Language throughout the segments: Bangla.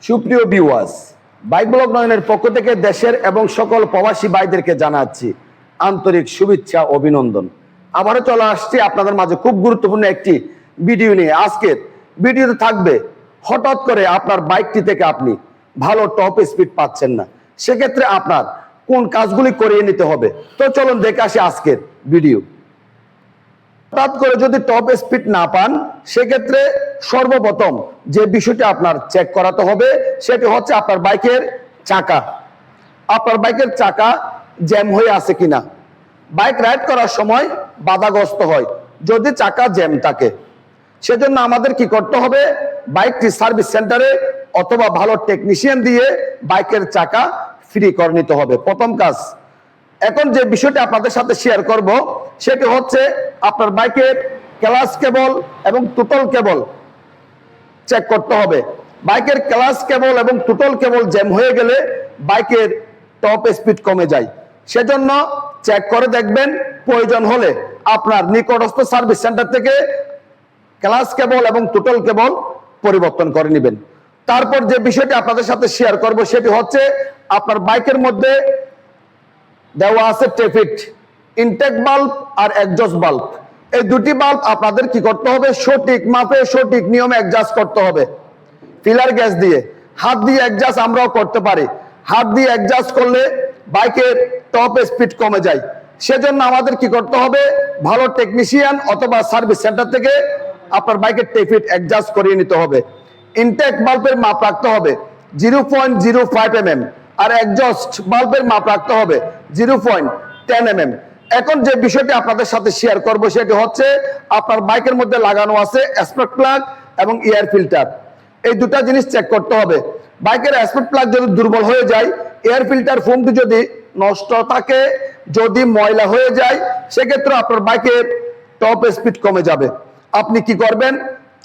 সুপ্রিয় ভিউয়ার্স, বাইক ব্লগ নয়নের পক্ষ থেকে দেশের এবং সকল প্রবাসী ভাইদেরকে জানাচ্ছি আন্তরিক শুভেচ্ছা অভিনন্দন। আবারও চলে আসছি আপনাদের মাঝে খুব গুরুত্বপূর্ণ একটি ভিডিও নিয়ে। আজকের ভিডিওতে থাকবে হঠাৎ করে আপনার বাইকটি থেকে আপনি ভালো টপ স্পিড পাচ্ছেন না, সেক্ষেত্রে আপনার কোন কাজগুলি করিয়ে নিতে হবে। তো চলুন দেখে আসি আজকের ভিডিও। হঠাৎ করে যদি টপ স্পিড না পান, সেক্ষেত্রে সর্বপ্রথম যে বিষয়টি আপনার চেক করাতে হবে সেটি হচ্ছে আপনার বাইকের চাকা। আপনার বাইকের চাকা জ্যাম হয়ে আছে কিনা। বাইক রাইড করার সময় বাধাগ্রস্ত হয় যদি চাকা জ্যাম থাকে। সেজন্য আমাদের কি করতে হবে, বাইকটি সার্ভিস সেন্টারে অথবা ভালো টেকনিশিয়ান দিয়ে বাইকের চাকা ফ্রি করে নিতে হবে, প্রথম কাজ। এখন যে বিষয়টা আপনাদের সাথে শেয়ার করব সেটি হচ্ছে আপনার বাইকের ক্লাচ কেবল এবং টোটাল কেবল চেক করতে হবে। বাইকের ক্লাচ কেবল এবং টোটাল কেবল জ্যাম হয়ে গেলে বাইকের টপ স্পিড কমে যায়। সেজন্য চেক করে দেখবেন, প্রয়োজন হলে আপনার নিকটস্থ সার্ভিস সেন্টার থেকে ক্লাচ কেবল এবং টোটাল কেবল পরিবর্তন করে নেবেন। তারপর যে বিষয়টি আপনাদের সাথে শেয়ার করব সেটি হচ্ছে আপনার বাইকের মধ্যে দেওয়া আছে টেফিট, ইনটেক বাল্ব আর এক্সজস্ট বাল্ব। এই দুটি বাল্ব আপনাদের কি করতে হবে, সঠিক মাপে সঠিক নিয়মে অ্যাডজাস্ট করতে হবে। ফিলার গ্যাস দিয়ে, হাত দিয়ে অ্যাডজাস্ট আমরাও করতে পারি। হাত দিয়ে অ্যাডজাস্ট করলে বাইকের টপ স্পিড কমে যায়। সেজন্য আমাদের কি করতে হবে, ভালো টেকনিশিয়ান অথবা সার্ভিস সেন্টার থেকে আপনার বাইকের টেফিট অ্যাডজাস্ট করিয়ে নিতে হবে। ইনটেক বাল্বের মাপ রাখতে হবে 0.05 mm আর এক্সজস্ট বাল্বের মাপ রাখতে হবে 0.10 mm। এখন যে বিষয়টি আপনাদের সাথে শেয়ার করব সেটি হচ্ছে আপনার বাইকের মধ্যে লাগানো আছে স্পার্ক প্লাগ এবং এয়ার ফিল্টার। এই দুটা জিনিস চেক করতে হবে। বাইকের স্পার্ক প্লাগ যদি দুর্বল হয়ে যায়, এয়ার ফিল্টার ফোমটি যদি নষ্ট থাকে, যদি ময়লা হয়ে যায়, সেক্ষেত্রে আপনার বাইকের টপ স্পিড কমে যাবে। আপনি কি করবেন,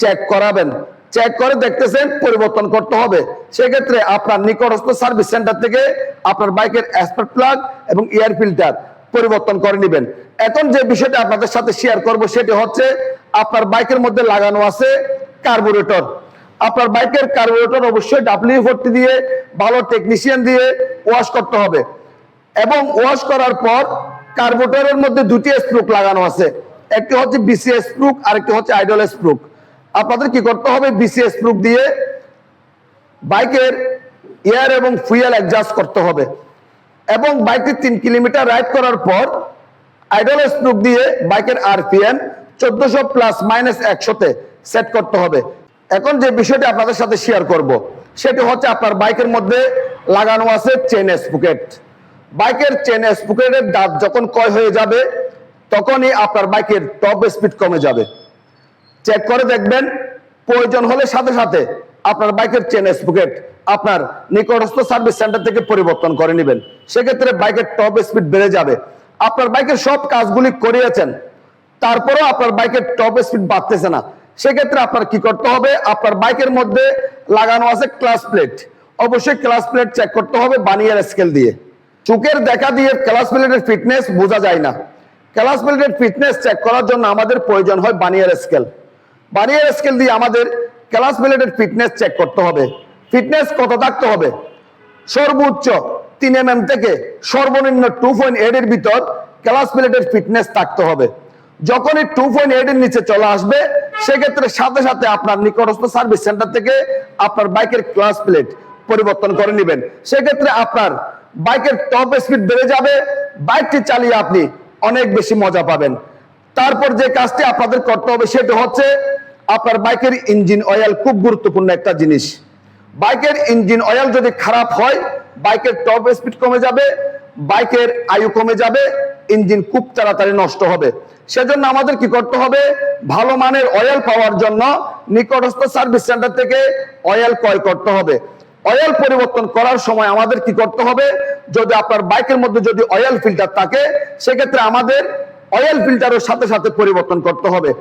চেক করাবেন। চেক করে দেখতেছেন পরিবর্তন করতে হবে, সেক্ষেত্রে আপনার নিকটস্থ সার্ভিস সেন্টার থেকে আপনার বাইকের স্পার্ক প্লাগ এবং এয়ার ফিল্টার পরিবর্তন করে নেবেন। এখন যে বিষয়টা আপনাদের সাথে শেয়ার করব সেটি হচ্ছে আপনার বাইকের মধ্যে লাগানো আছে কার্বুরেটর। আপনার বাইকের কার্বুরেটর অবশ্যই WD-40 দিয়ে ভালো টেকনিশিয়ান দিয়ে ওয়াশ করতে হবে। এবং ওয়াশ করার পর কার্বুরেটরের মধ্যে দুটি স্প্রুক লাগানো আছে, একটি হচ্ছে BCA স্প্রুক আর একটি হচ্ছে আইডল স্প্রুক। আপনাদের কি করতে হবে, BCA স্প্রুক দিয়ে বাইকের এয়ার এবং ফুয়েল অ্যাডজাস্ট করতে হবে। এবং বাইকটি 3 কিলোমিটার রাইড করার পর আইডল স্প্রুক দিয়ে বাইকের RPM 1400 ± 100-তে সেট করতে হবে। এখন যে বিষয়টি আপনাদের সাথে শেয়ার করব সেটি হচ্ছে আপনার বাইকের মধ্যে লাগানো আছে চেন স্প্রুকেট। বাইকের চেন স্প্রুকেটের দাঁত যখন ক্ষয় হয়ে যাবে তখনই আপনার বাইকের টপ স্পিড কমে যাবে। চেক করে দেখবেন, প্রয়োজন হলে সাথে সাথে আপনার বাইকের চেন স্প্রুকেট আপনার নিকটস্থ সার্ভিস সেন্টার থেকে পরিবর্তন করে নেবেন। সেক্ষেত্রে বাইকের টপ স্পিড বেড়ে যাবে। আপনার বাইকের সব কাজগুলি করিয়েছেন, তারপরেও আপনার বাইকের টপ স্পিড বাড়তেছে না, সেক্ষেত্রে আপনার কি করতে হবে, আপনার বাইকের মধ্যে লাগানো আছে ক্লাচ প্লেট। অবশ্যই ক্লাচ প্লেট চেক করতে হবে বানিয়ার স্কেল দিয়ে। চোখের দেখা দিয়ে ক্লাচ প্লেটের ফিটনেস বোঝা যায় না। ক্লাচ প্লেটের ফিটনেস চেক করার জন্য আমাদের প্রয়োজন হয় বানিয়ার স্কেল। বানিয়ার স্কেল দিয়ে আমাদের ক্লাচ প্লেটের ফিটনেস চেক করতে হবে। ফিটনেস কত থাকতে হবে, সর্বোচ্চ 3 mm থেকে সর্বনিম্ন 2.8 এর ভিতর ক্লাচ প্লেটের ফিটনেস থাকতে হবে। যখনই 2.8 এর নিচে চলে আসবে, সেক্ষেত্রে সাথে সাথে আপনার নিকটস্থ সার্ভিস সেন্টার থেকে আপনার বাইকের ক্লাচ প্লেট পরিবর্তন করে নেবেন। সেক্ষেত্রে আপনার বাইকের টপ স্পিড বেড়ে যাবে, বাইকটি চালিয়ে আপনি অনেক বেশি মজা পাবেন। তারপর যে কাজটি আপনাদের করতে হবে সেটি হচ্ছে আপনার বাইকের ইঞ্জিন অয়েল। খুব গুরুত্বপূর্ণ একটা জিনিস। বাইকের ইঞ্জিন অয়েল যদি খারাপ হয়, বাইকের টপ স্পিড কমে যাবে, বাইকের আয়ু কমে যাবে, ইঞ্জিন খুব তাড়াতাড়ি নষ্ট হবে। সেজন্য আমাদের কি করতে হবে, ভালো মানের অয়েল পাওয়ার জন্য নিকটস্থ সার্ভিস সেন্টার থেকে অয়েল ক্রয় করতে হবে। অয়েল পরিবর্তন করার সময় আমাদের কি করতে হবে, যদি আপনার বাইকের মধ্যে যদি অয়েল ফিল্টার থাকে, সেক্ষেত্রে আমাদের অয়েল ফিল্টারের সাথে সাথে পরিবর্তন করতে হবে।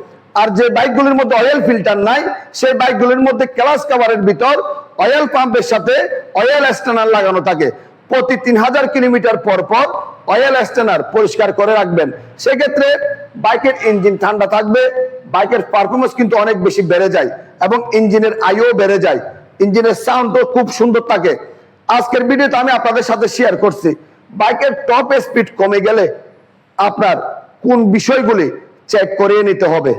আর যে বাইকগুলির মধ্যে অয়েল ফিল্টার নাই, সেই বাইকগুলির মধ্যে ক্লাচ কভারের ভিতর অয়েল পাম্পের সাথে অয়েল স্টেনার লাগানো থাকে। প্রতি 3000 কিলোমিটার পর পর অয়েল স্টেনার পরিষ্কার করে রাখবেন। সেক্ষেত্রে বাইকের ইঞ্জিন ঠান্ডা থাকবে, বাইকের পারফরমেন্স কিন্তু অনেক বেশি বেড়ে যায় এবং ইঞ্জিনের আয়ুও বেড়ে যায়। ইঞ্জিনের সাউন্ডও খুব সুন্দর থাকে। আজকের ভিডিওতে আমি আপনাদের সাথে শেয়ার করছি বাইকের টপ স্পিড কমে গেলে আপনার কোন বিষয়গুলি চেক করিয়ে নিতে হবে।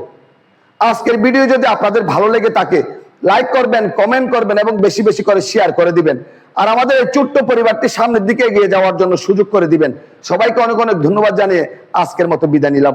আজকের ভিডিও যদি আপনাদের ভালো লেগে থাকে লাইক করবেন, কমেন্ট করবেন এবং বেশি বেশি করে শেয়ার করে দিবেন। আর আমাদের এই ছোট্ট পরিবারটি সামনের দিকে এগিয়ে যাওয়ার জন্য সুযোগ করে দিবেন। সবাইকে অনেক অনেক ধন্যবাদ জানিয়ে আজকের মতো বিদায় নিলাম।